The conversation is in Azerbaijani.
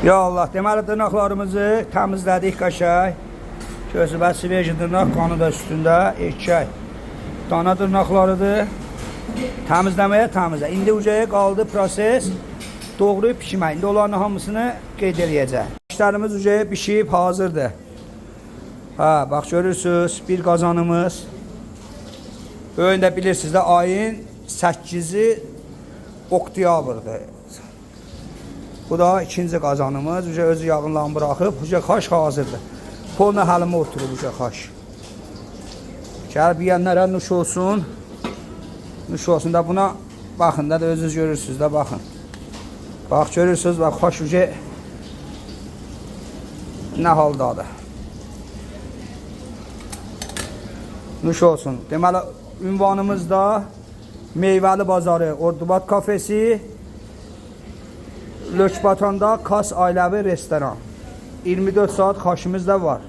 Ya Allah, deməli dırnaqlarımızı təmizlədik qəşəng. Gözü bəsi vecin dırnaq, qanı da üstündə, erkək. Dana dırnaqlarıdır. Təmizləməyə təmizlə. İndi ucaya qaldı proses. Doğrayıb pişirmək. İndi onların hamısını qeyd eləyəcək. İşlərimiz ucaya pişib hazırdır. Ha, bax görürsünüz, bir qazanımız. Öyle bilirsiniz də ayın 8-i oktyabrdır. Bu da ikinci qazanımız. Uca öz yağınlarını bıraxıb, uca xaş hazırdır. Polna həlimə oturub uca xaş. Gəl biyənlərə nuş olsun. Nuş olsun da buna baxın da özünüz görürsünüz də baxın. Bax görürsünüz, bax xaş uca nə haldadır. Nuş olsun. Deməli ünvanımız da Meyvəli Bazarı, Ordubad kafesi, Lökbatanda Kas Ailəvi restoran. 24 saat xaşımız da var.